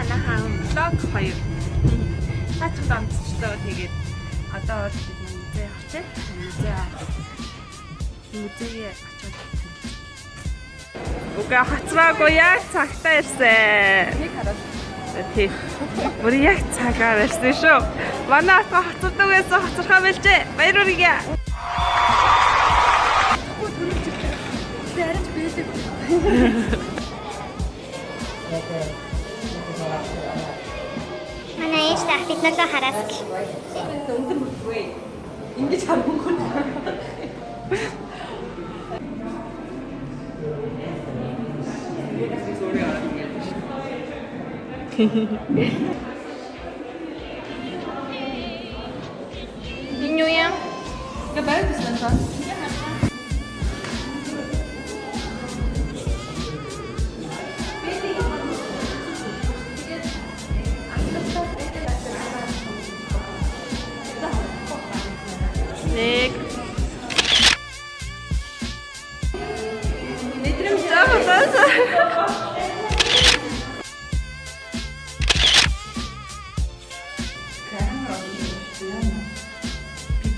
ханахан влог 2. Тачин бамцчлоо тэгээд одоо музей очив. Музейгээ очиод. Уга хацраагүй яг цагтаа ирсэн. Нэг хараад. Тийм. Бүр яг цагаар ирсэн шүү. Манай хатга хоцордогоос хоцорхоо байлжээ. Баяр хүргэе. Зарж бэлэг. Манай ээж тах бид нөлөө харааск. Өндөр мөргүй. Ингэж харахгүй. Энэ юу юм? Габай гэсэн таа. Нэг. Нэтрэмж.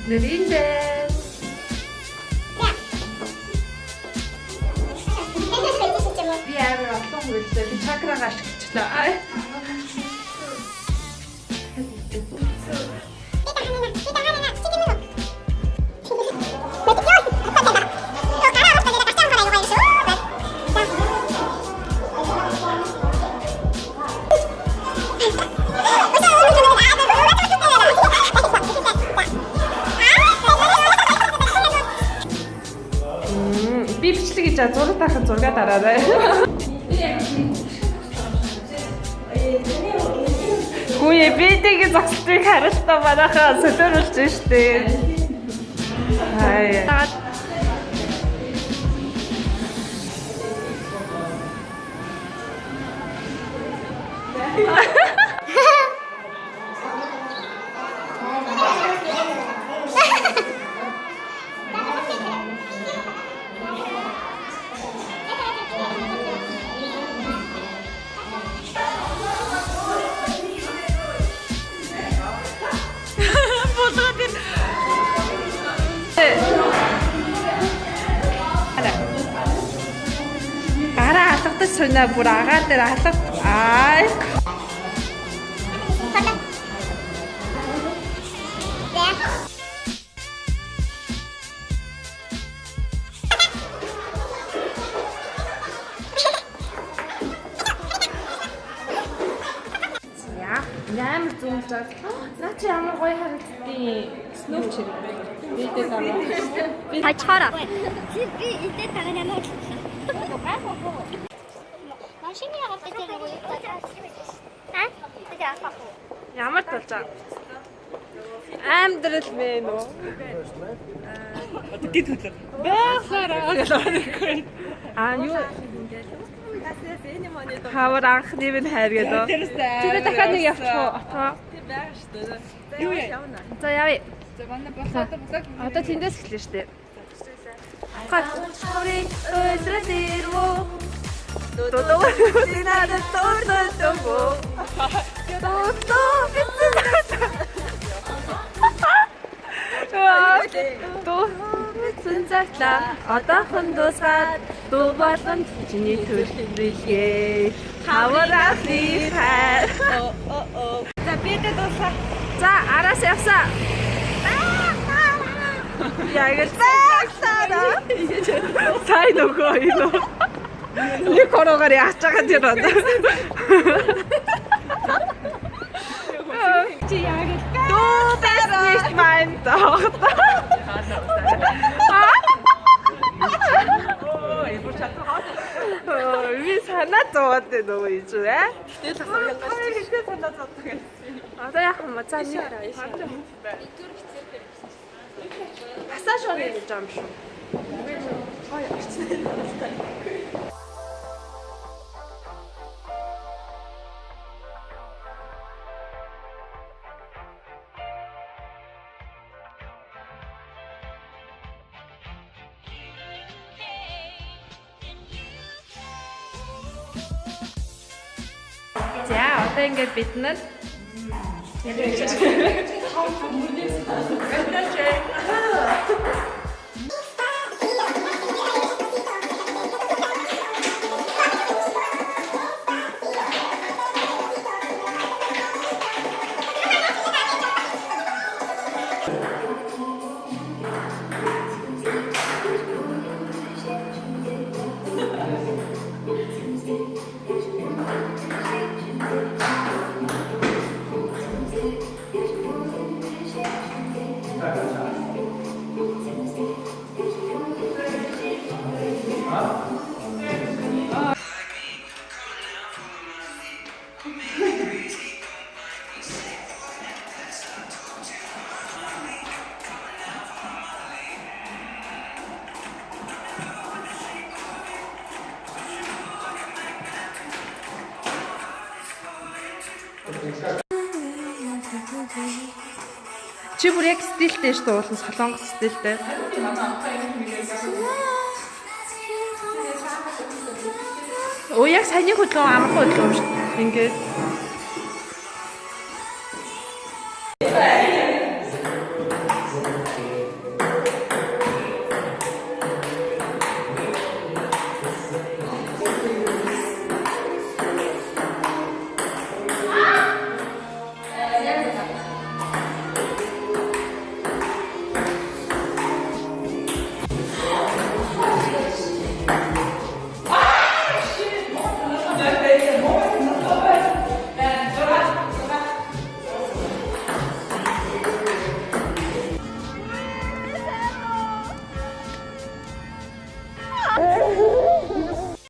Нэрийндээ. Би амар олон үйлдэл би чакрага ашиглачлаа. Би бичлэг гэж зураг тахад зураг дараарай. Хөөе би тэгээ зогсдгийг харалтаа манайхаа солиоруулж штэ. Хаяа. Гараа алгадаж сунаа бүр агаа дээр алга. Аа. Ямар зүүн зав. Наа чи ямар гоё харагддیں۔ Снууч хэрэг. Бидээ дараа. Ачхара. Би идэ тараа намайг. Машины аваад дээр нэг. Аа? Тэгээ авах. Ямар болж байгаа? Амьдрал мэн үү? Гэт хөдлөө. Бэхлараа гэж. Аа юу? Хавар анхны минь хайр гэдэг. Тэр дахиад нэг явчих уу? Отоо. Тэр байгаа шүү дээ. Юу явна? За явъя. За манай босоод блог. Одоо тэндээс эхлэв штэ. Хат. Хори өдрөдөрөө. Додоо синада тордоо. Додоо Доо сүнзагтаа одоохон дуусгаад дуу болгонд чиний төрөлхийгээ хавар ахны хайр. За бид дуусаа. За араас явсаа. Яг л байгаараа. Сайн нөгөө юу. Нэг хорогоор яач байгаа тэр одоо. Чи яг л Du bist nicht mein Tochter. Би санаа зовоод байна уу юу вэ? тэгэл тасаа ялгаач. Ихтэй санаа зовдог юм. Одоо яах юм бэ? За нэг массаж орё гэж юм шүү. Ой, арчсан. За Одоо ингээд бид нар чи бүр яг стилтэй шүү дээ уулын солонгос стилтэй. Оо яг саяны хөдөлгөөн амархан хөдөлгөөн шүү дээ. Ингээд